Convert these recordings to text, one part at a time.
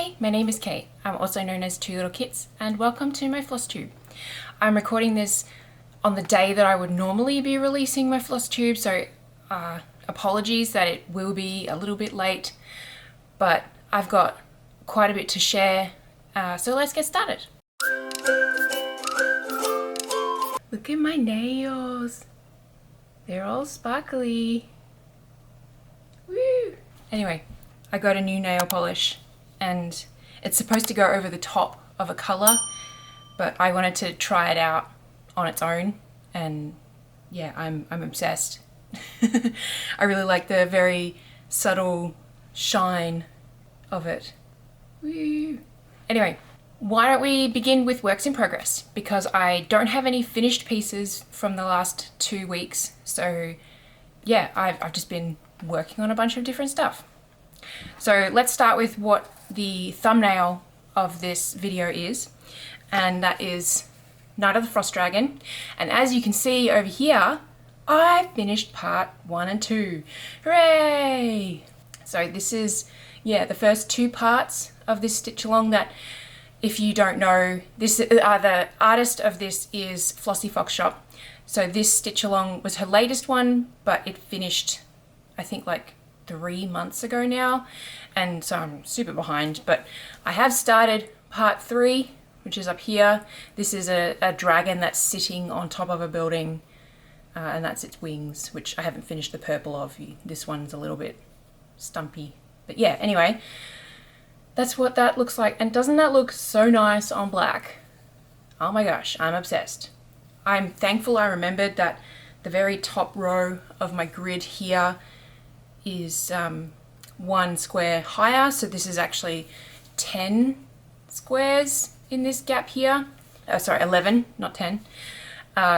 Hey, my name is Kate. I'm also known as Two Little Kits, and welcome to my FlossTube. I'm recording this on the day that I would normally be releasing my FlossTube, so apologies that it will be a little bit late, but I've got quite a bit to share, so let's get started. Look at my nails. They're all sparkly. Woo! Anyway, I got a new nail polish and it's supposed to go over the top of a color, but I wanted to try it out on its own, and yeah, I'm obsessed. I really like the very subtle shine of it. Woo. Anyway, why don't we begin with works in progress, because I don't have any finished pieces from the last 2 weeks, so yeah, I've just been working on a bunch of different stuff. So let's start with what the thumbnail of this video is, and that is Night of the Frost Dragon. And as you can see over here, I finished part 1 and 2. Hooray! So this is, yeah, the first 2 parts of this stitch along that, if you don't know, this the artist of this is Flossie Fox Shop. So this stitch along was her latest one, but it finished, I think, like 3 months ago now, and so I'm super behind, but I have started part 3, which is up here. This is a dragon that's sitting on top of a building, and that's its wings, which I haven't finished the purple of. This one's a little bit stumpy, but yeah, anyway, that's what that looks like. And doesn't that look so nice on black? Oh my gosh, I'm obsessed. I'm thankful I remembered that the very top row of my grid here is 1 square higher, so this is actually 10 squares in this gap here. Sorry, 11, not 10.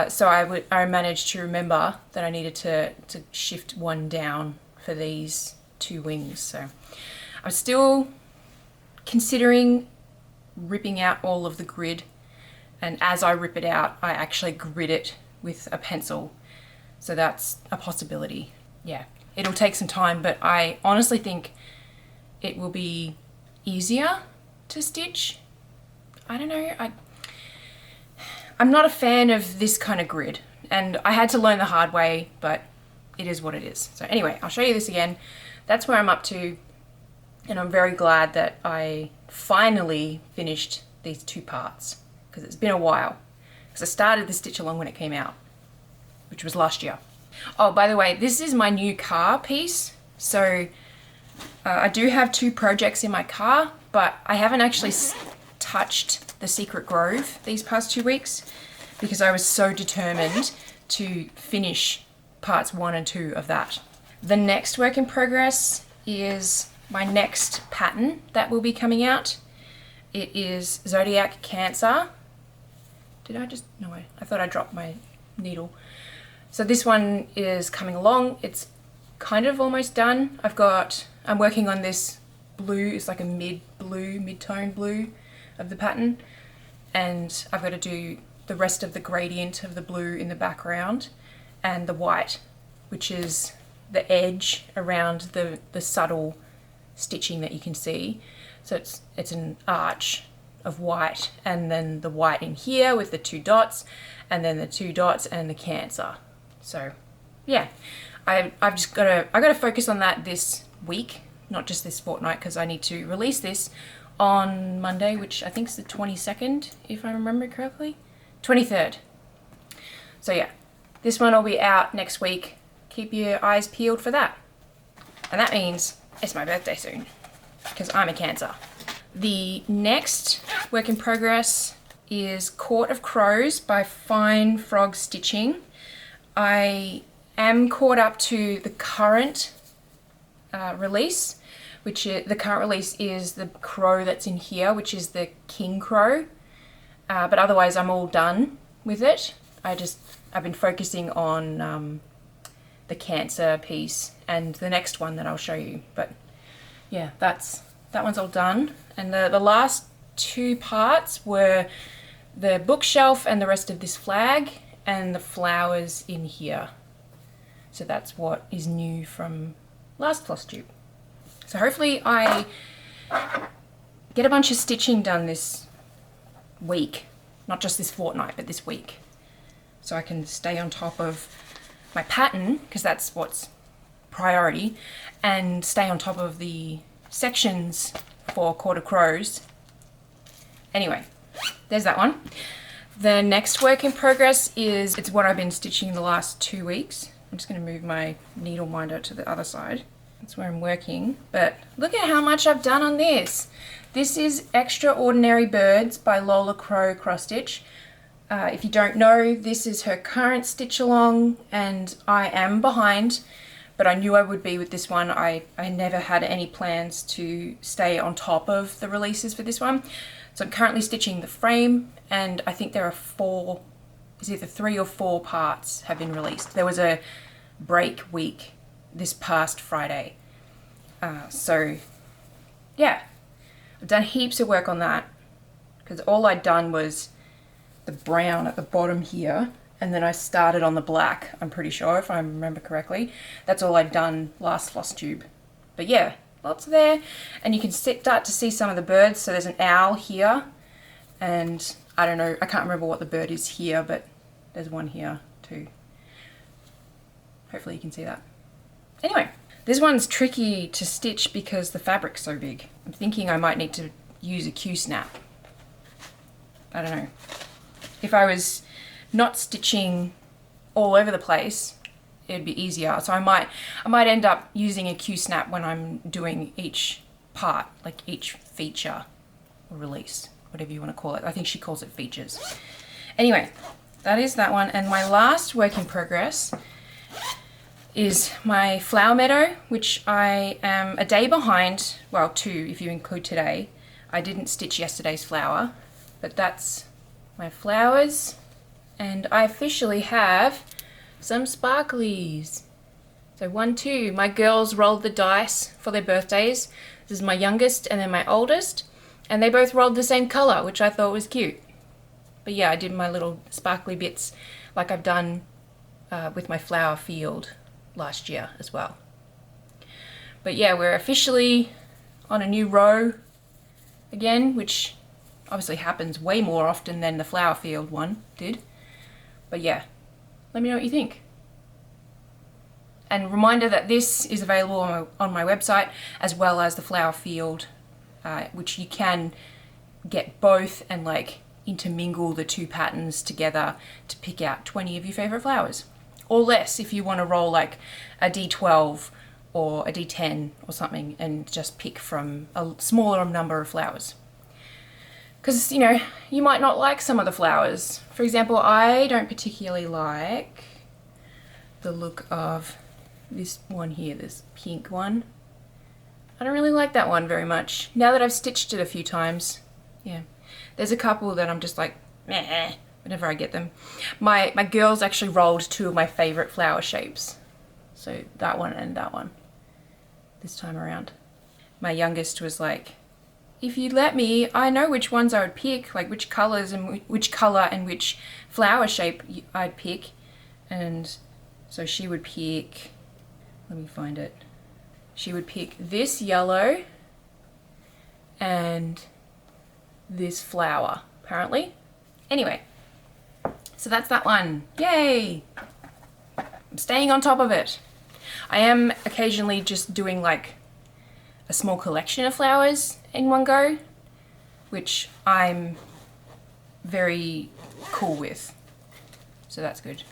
So I managed to remember that I needed to shift 1 down for these 2 wings. So I'm still considering ripping out all of the grid, and as I rip it out, I actually grid it with a pencil. So that's a possibility. Yeah. It'll take some time, but I honestly think it will be easier to stitch. I don't know, I'm not a fan of this kind of grid, and I had to learn the hard way, but it is what it is. So anyway, I'll show you this again. That's where I'm up to, and I'm very glad that I finally finished these 2 parts, because it's been a while, because I started the stitch along when it came out, which was last year. Oh, by the way, this is my new car piece. So I do have 2 projects in my car, but I haven't actually touched the Secret Grove these past 2 weeks because I was so determined to finish parts 1 and 2 of that. The next work in progress is my next pattern that will be coming out. It is Zodiac Cancer. No, I thought I dropped my needle. So this one is coming along. It's kind of almost done. I'm working on this blue. It's like a mid-tone blue of the pattern. And I've got to do the rest of the gradient of the blue in the background and the white, which is the edge around the subtle stitching that you can see. So it's an arch of white, and then the white in here with the 2 dots, and then the 2 dots and the Cancer. So yeah, I gotta focus on that this week, not just this fortnight, because I need to release this on Monday, which I think is the 22nd, if I remember correctly. 23rd. So yeah, this one will be out next week. Keep your eyes peeled for that. And that means it's my birthday soon, because I'm a Cancer. The next work in progress is Court of Crows by Fine Frog Stitching. I am caught up to the current release, the current release is the crow that's in here, which is the king crow. But otherwise I'm all done with it. I've been focusing on the Cancer piece and the next one that I'll show you. But yeah, that one's all done. And the last 2 parts were the bookshelf and the rest of this flag, and the flowers in here. So that's what is new from last FlossTube. So hopefully I get a bunch of stitching done this week, not just this fortnight, but this week, so I can stay on top of my pattern, because that's what's priority, and stay on top of the sections for quarter crows. Anyway, there's that one. The next work in progress is, it's what I've been stitching the last 2 weeks. I'm just going to move my needle minder to the other side. That's where I'm working. But look at how much I've done on this. This is Extraordinary Birds by Lola Crow Cross Stitch. If you don't know, this is her current stitch along, and I am behind, but I knew I would be with this one. I never had any plans to stay on top of the releases for this one. So I'm currently stitching the frame, and I think there are 4, it's either 3 or 4 parts have been released. There was a break week this past Friday. So yeah, I've done heaps of work on that, because all I'd done was the brown at the bottom here, and then I started on the black, I'm pretty sure, if I remember correctly. That's all I'd done last FlossTube. But yeah, lots there, and you can start to see some of the birds. So there's an owl here, and I don't know, I can't remember what the bird is here, but there's one here too. Hopefully you can see that. Anyway, this one's tricky to stitch because the fabric's so big. I'm thinking I might need to use a Q-snap. I don't know. If I was not stitching all over the place, it'd be easier. So I might end up using a Q-snap when I'm doing each part, like each feature or release, whatever you want to call it. I think she calls it features. Anyway, that is that one. And my last work in progress is my flower meadow, which I am a day behind. Well, 2 if you include today. I didn't stitch yesterday's flower, but that's my flowers, and I officially have some sparklies. So 1, 2, my girls rolled the dice for their birthdays. This is my youngest and then my oldest, and they both rolled the same color, which I thought was cute. But yeah, I did my little sparkly bits like I've done with my flower field last year as well. But yeah, we're officially on a new row again, which obviously happens way more often than the flower field one did. But yeah, let me know what you think. And reminder that this is available on my website, as well as the flower field, which you can get both and like intermingle the 2 patterns together to pick out 20 of your favorite flowers. Or less if you want to roll like a D12 or a D10 or something and just pick from a smaller number of flowers. Because, you know, you might not like some of the flowers. For example, I don't particularly like the look of this one here, this pink one. I don't really like that one very much. Now that I've stitched it a few times, yeah. There's a couple that I'm just like, meh, whenever I get them. My girls actually rolled 2 of my favorite flower shapes. So that one and that one, this time around. My youngest was like, if you'd let me, I know which ones I would pick, like which colors and which color and which flower shape I'd pick. And so she would pick, let me find it. She would pick this yellow and this flower, apparently. Anyway, so that's that one. Yay! I'm staying on top of it. I am occasionally just doing like a small collection of flowers in one go, which I'm very cool with. So that's good.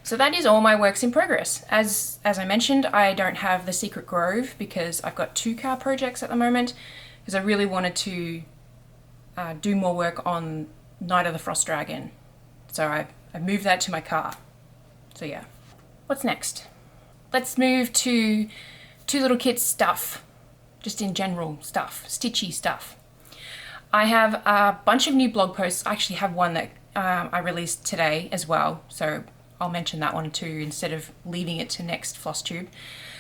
So that is all my works in progress. As I mentioned, I don't have the Secret Grove because I've got 2 car projects at the moment, because I really wanted to do more work on Night of the Frost Dragon. So I moved that to my car. So yeah. What's next? Let's move to TwoLittleKits stuff. Just in general stuff, stitchy stuff. I have a bunch of new blog posts. I actually have one that I released today as well, so I'll mention that one too instead of leaving it to next FlossTube.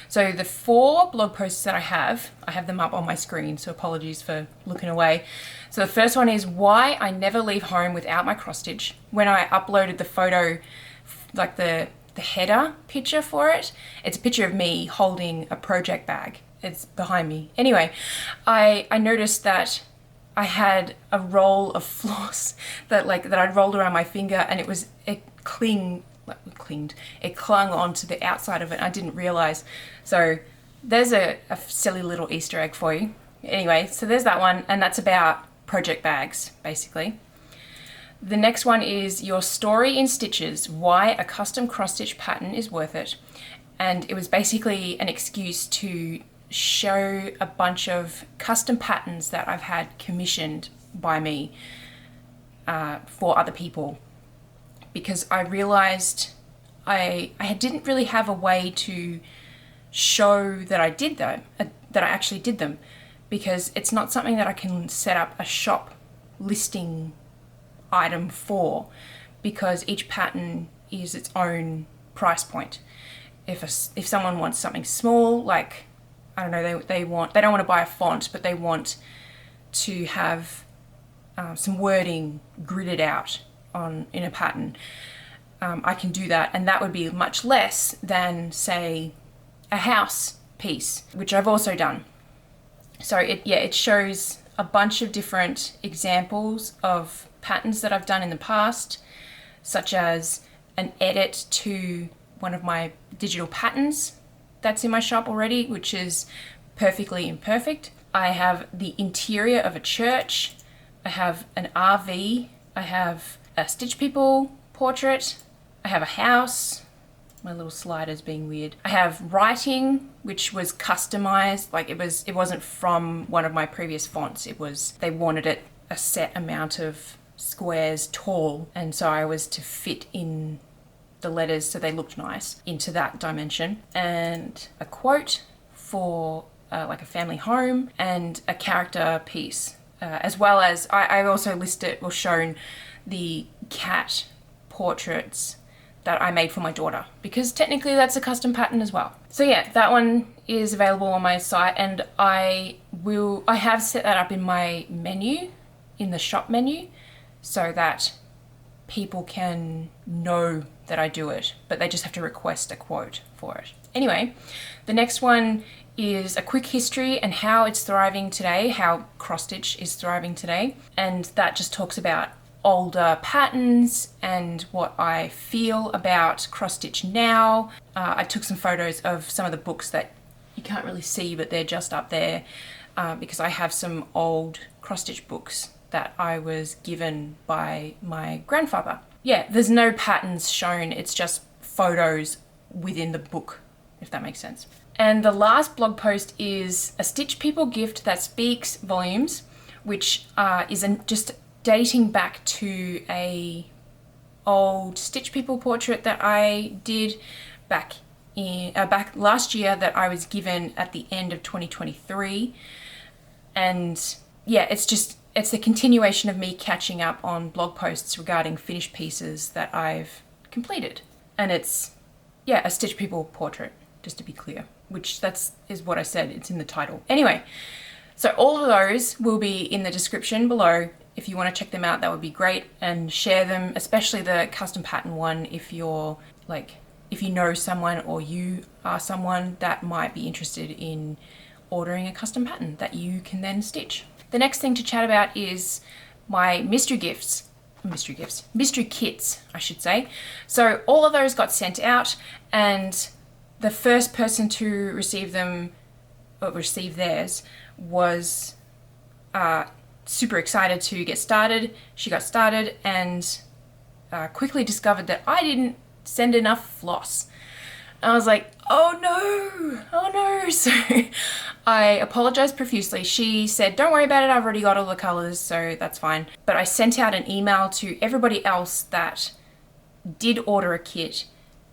So the 4 blog posts that I have them up on my screen, so apologies for looking away. So the first one is why I never leave home without my cross stitch. When I uploaded the photo, like the header picture for it, it's a picture of me holding a project bag. it's behind me. Anyway, I noticed that I had a roll of floss that I'd rolled around my finger, and it clung onto the outside of it. I didn't realize. So there's a silly little Easter egg for you. Anyway, so there's that one, and that's about project bags, basically. The next one is your story in stitches, why a custom cross-stitch pattern is worth it. And it was basically an excuse to show a bunch of custom patterns that I've had commissioned by me for other people, because I realized I didn't really have a way to show that I did them, that I actually did them, because it's not something that I can set up a shop listing item for, because each pattern is its own price point. If someone wants something small, like, I don't know, they don't want to buy a font, but they want to have some wording gridded out in a pattern, I can do that, and that would be much less than, say, a house piece, which I've also done. So it shows a bunch of different examples of patterns that I've done in the past, such as an edit to one of my digital patterns that's in my shop already, which is perfectly imperfect. I have the interior of a church, I have an RV, I have a Stitch People portrait, I have a house, my little slider's being weird. I have writing, which was customized, like it wasn't from one of my previous fonts, they wanted it a set amount of squares tall, and so I was to fit in the letters so they looked nice into that dimension. And a quote for like a family home, and a character piece, as well as I also shown the cat portraits that I made for my daughter, because technically that's a custom pattern as well. So yeah, that one is available on my site, and I have set that up in my menu, in the shop menu, so that people can know that I do it, but they just have to request a quote for it. Anyway, the next one is a quick history and how it's thriving today, how cross-stitch is thriving today. And that just talks about older patterns and what I feel about cross-stitch now. I took some photos of some of the books that you can't really see, but they're just up there, because I have some old cross-stitch books that I was given by my grandfather. Yeah, there's no patterns shown, it's just photos within the book, if that makes sense. And the last blog post is a Stitch People gift that speaks volumes, which is just dating back to a old Stitch People portrait that I did back last year, that I was given at the end of 2023. And yeah, it's a continuation of me catching up on blog posts regarding finished pieces that I've completed. And it's, yeah, a Stitch People portrait, just to be clear, which is what I said, it's in the title. Anyway, so all of those will be in the description below. If you want to check them out, that would be great, and share them, especially the custom pattern one, if you know someone or you are someone that might be interested in ordering a custom pattern that you can then stitch. The next thing to chat about is my mystery kits, I should say. So all of those got sent out, and the first person to receive theirs was super excited to get started. She got started and quickly discovered that I didn't send enough floss. I was like, oh no. So I apologized profusely. She said, don't worry about it, I've already got all the colors, so that's fine. But I sent out an email to everybody else that did order a kit,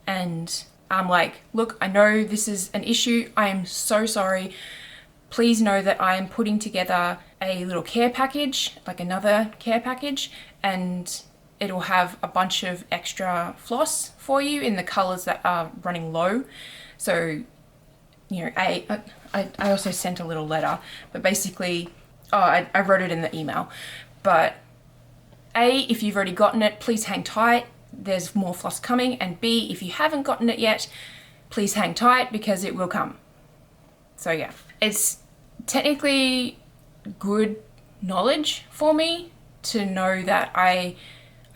and I'm like, look, I know this is an issue. I am so sorry. Please know that I am putting together a little care package, like another care package, and it'll have a bunch of extra floss for you in the colors that are running low. So, you know, I also sent a little letter, but basically, I wrote it in the email. But A, if you've already gotten it, please hang tight. There's more floss coming. And B, if you haven't gotten it yet, please hang tight, because it will come. So yeah. it's technically good knowledge for me to know that I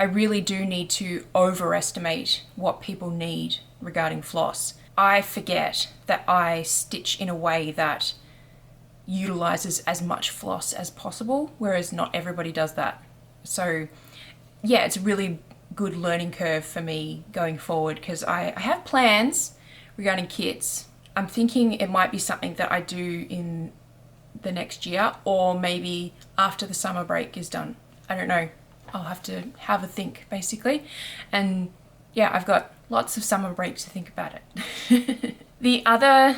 really do need to overestimate what people need regarding floss. I forget that I stitch in a way that utilizes as much floss as possible, whereas not everybody does that. So yeah, it's a really good learning curve for me going forward, because I have plans regarding kits. I'm thinking it might be something that I do in the next year, or maybe after the summer break is done. I don't know. I'll have to have a think, basically. And yeah, I've got lots of summer break to think about it. The other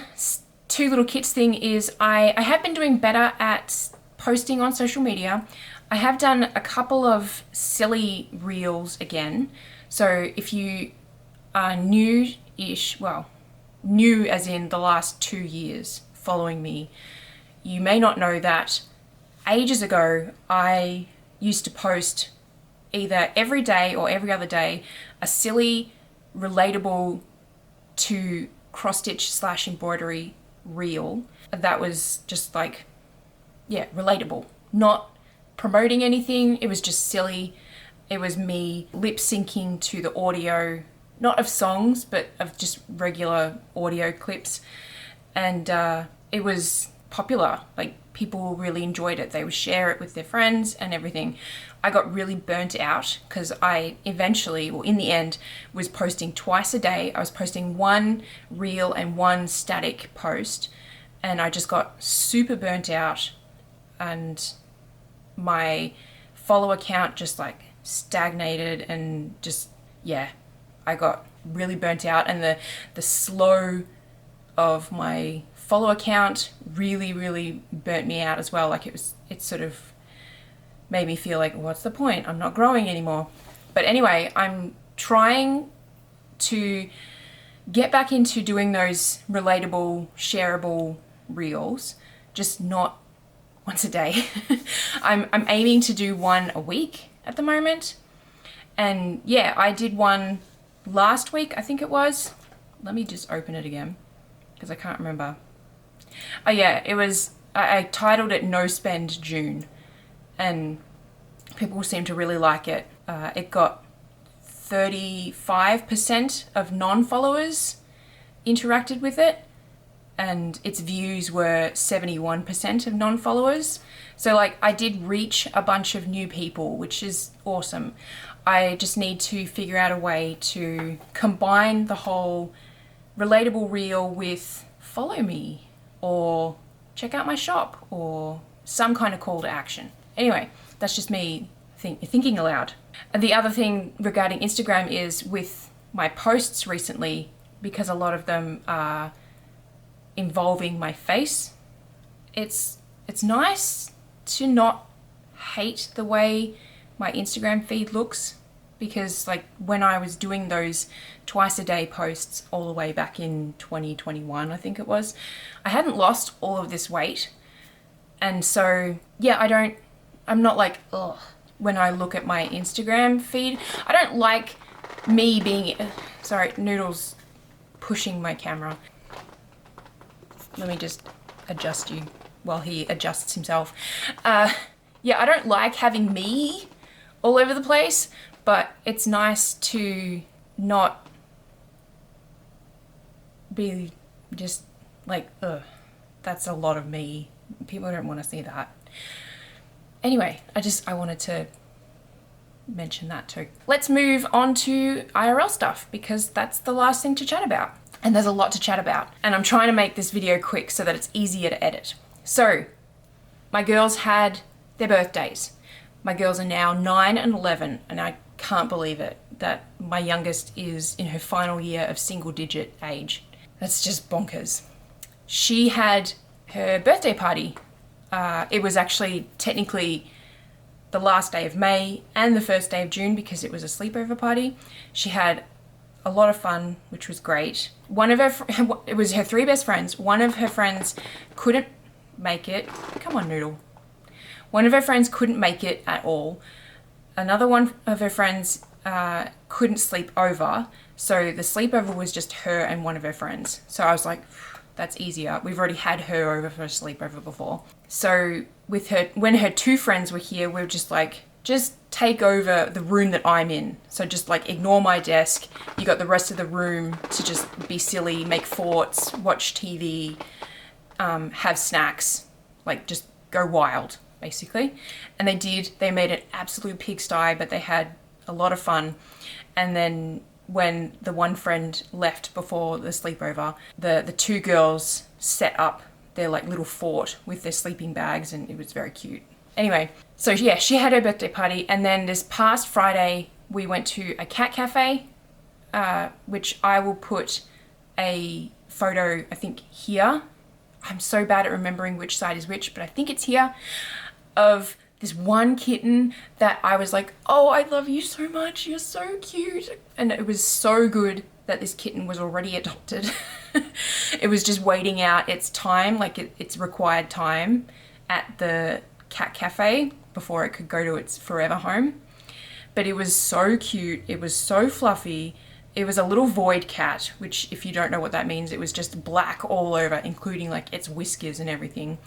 two little kits thing is I have been doing better at posting on social media. I have done a couple of silly reels again. So if you are new-ish, well, new as in the last 2 years following me, you may not know that ages ago I used to post either every day or every other day a silly, relatable to cross-stitch / embroidery reel that was just like, yeah, relatable. Not promoting anything, it was just silly. It was me lip syncing to the audio, not of songs, but of just regular audio clips. And it was popular. Like, people really enjoyed it. They would share it with their friends and everything. I got really burnt out because I eventually, well, in the end, was posting twice a day. I was posting one reel and one static post, and I just got super burnt out, and my follower count just like stagnated, and just, yeah, I got really burnt out, and the slow of my follower count really burnt me out as well. Like, it sort of made me feel like, what's the point? I'm not growing anymore. But anyway, I'm trying to get back into doing those relatable, shareable reels, just not once a day. I'm aiming to do one a week at the moment. And yeah, I did one last week, I think it was. Let me just open it again, because I can't remember. Oh yeah, it was, I titled it No Spend June, and people seemed to really like it. It got 35% of non-followers interacted with it, and its views were 71% of non-followers. So like, I did reach a bunch of new people, which is awesome. I just need to figure out a way to combine the whole relatable reel with follow me or check out my shop or some kind of call to action. Anyway, that's just me thinking aloud. And the other thing regarding Instagram is with my posts recently, because a lot of them are involving my face, it's nice to not hate the way my Instagram feed looks, because like when I was doing those twice a day posts all the way back in 2021, I think it was, I hadn't lost all of this weight. And so yeah, I'm not like, ugh, when I look at my Instagram feed. I don't like me being, sorry, Noodle's pushing my camera. Let me just adjust you while he adjusts himself. Yeah, I don't like having me all over the place, but it's nice to not be just like, ugh, that's a lot of me. People don't want to see that. Anyway, I wanted to mention that too. Let's move on to IRL stuff, because that's the last thing to chat about. And there's a lot to chat about. And I'm trying to make this video quick so that it's easier to edit. So, my girls had their birthdays. My girls are now 9 and 11, and I can't believe it that my youngest is in her final year of single digit age. That's just bonkers. She had her birthday party. It was actually technically the last day of May and the first day of June, because it was a sleepover party. She had a lot of fun, which was great. It was her 3 best friends. One of her friends couldn't make it. Come on, Noodle. One of her friends couldn't make it at all. Another one of her friends couldn't sleep over. So the sleepover was just her and one of her friends. So I was like, That's easier. We've already had her over for a sleepover before. So with her, when her two friends were here, we were just like, just take over the room that I'm in. So just like ignore my desk. You got the rest of the room to just be silly, make forts, watch TV, have snacks, like just go wild, basically. And they did. They made an absolute pigsty, but they had a lot of fun. And then when the one friend left before the sleepover, the two girls set up their like little fort with their sleeping bags, and it was very cute. Anyway, so yeah, she had her birthday party, and then this past Friday we went to a cat cafe, which I will put a photo, I think here. I'm so bad at remembering which side is which, but I think it's here, of this one kitten that I was like, oh, I love you so much, you're so cute. And it was so good that this kitten was already adopted. It was just waiting out its time, like its required time at the cat cafe before it could go to its forever home. But it was so cute, it was so fluffy. It was a little void cat, which if you don't know what that means, it was just black all over, including like its whiskers and everything.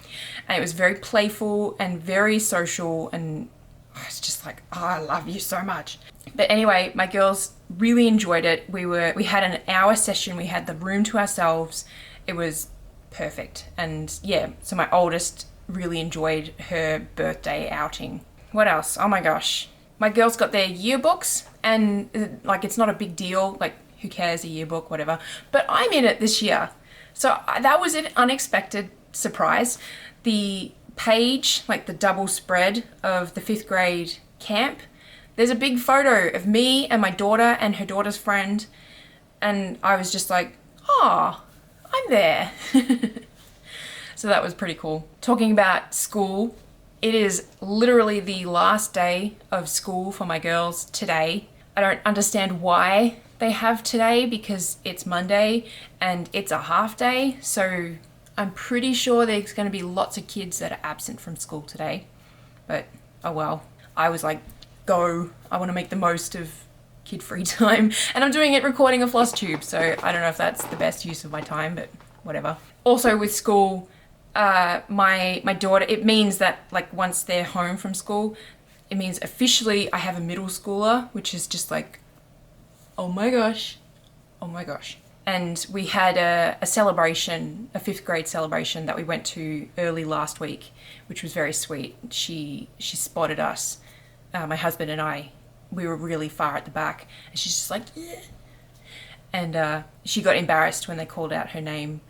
And it was very playful and very social, and I was just like, oh, I love you so much. But anyway, my girls really enjoyed it. We had an hour session, we had the room to ourselves. It was perfect. And yeah, so my oldest really enjoyed her birthday outing. What else? Oh my gosh. My girls got their yearbooks, and like it's not a big deal, like who cares, a yearbook, whatever. But I'm in it this year. So that was an unexpected surprise. The page, like the double spread of the 5th grade camp, there's a big photo of me and my daughter and her daughter's friend. And I was just like, oh, I'm there. So that was pretty cool. Talking about school, it is literally the last day of school for my girls today. I don't understand why they have today, because it's Monday and it's a half day. So I'm pretty sure there's going to be lots of kids that are absent from school today. But oh well. I was like, go. I want to make the most of kid-free time. And I'm doing it recording a FlossTube. So I don't know if that's the best use of my time, but whatever. Also with school, my daughter, it means that like once they're home from school, it means officially I have a middle schooler, which is just like, oh my gosh. And we had a celebration, a 5th grade celebration that we went to early last week, which was very sweet. She spotted us, my husband and I. We were really far at the back, and she's just like, yeah. And she got embarrassed when they called out her name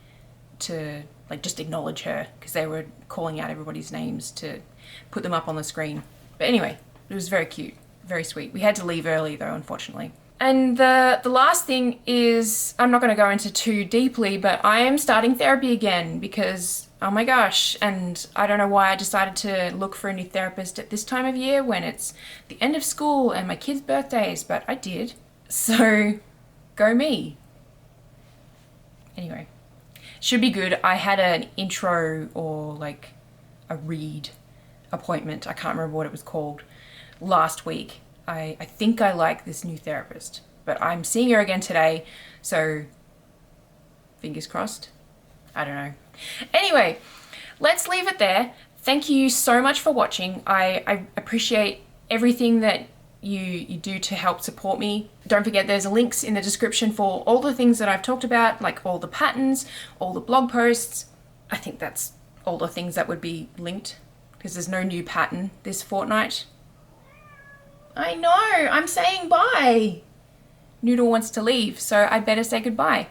to like just acknowledge her, because they were calling out everybody's names to put them up on the screen. But anyway, it was very cute, very sweet. We had to leave early though, unfortunately. And the last thing is, I'm not going to go into too deeply, but I am starting therapy again because, oh my gosh, and I don't know why I decided to look for a new therapist at this time of year when it's the end of school and my kids' birthdays, but I did. So, go me. Anyway. Should be good. I had an intro or like a read appointment, I can't remember what it was called, last week. I think I like this new therapist, but I'm seeing her again today, so fingers crossed. I don't know. Anyway, let's leave it there. Thank you so much for watching. I appreciate everything that you do to help support me. Don't forget there's links in the description for all the things that I've talked about, like all the patterns, all the blog posts. I think that's all the things that would be linked, because there's no new pattern this fortnight. I know, I'm saying bye. Noodle wants to leave, so I better say goodbye.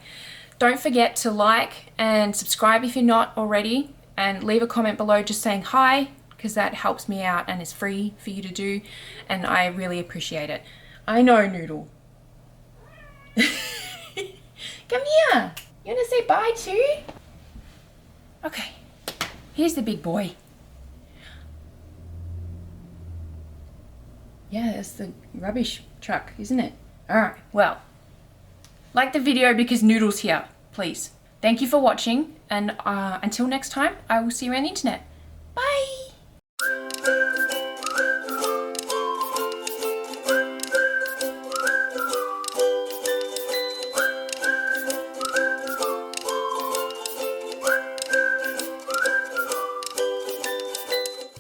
Don't forget to like and subscribe if you're not already, and leave a comment below just saying hi, because that helps me out and is free for you to do, and I really appreciate it. I know, Noodle. Come here. You want to say bye too? Okay. Here's the big boy. Yeah, that's the rubbish truck, isn't it? Alright, well, like the video because Noodle's here, please. Thank you for watching, and until next time, I will see you around the internet.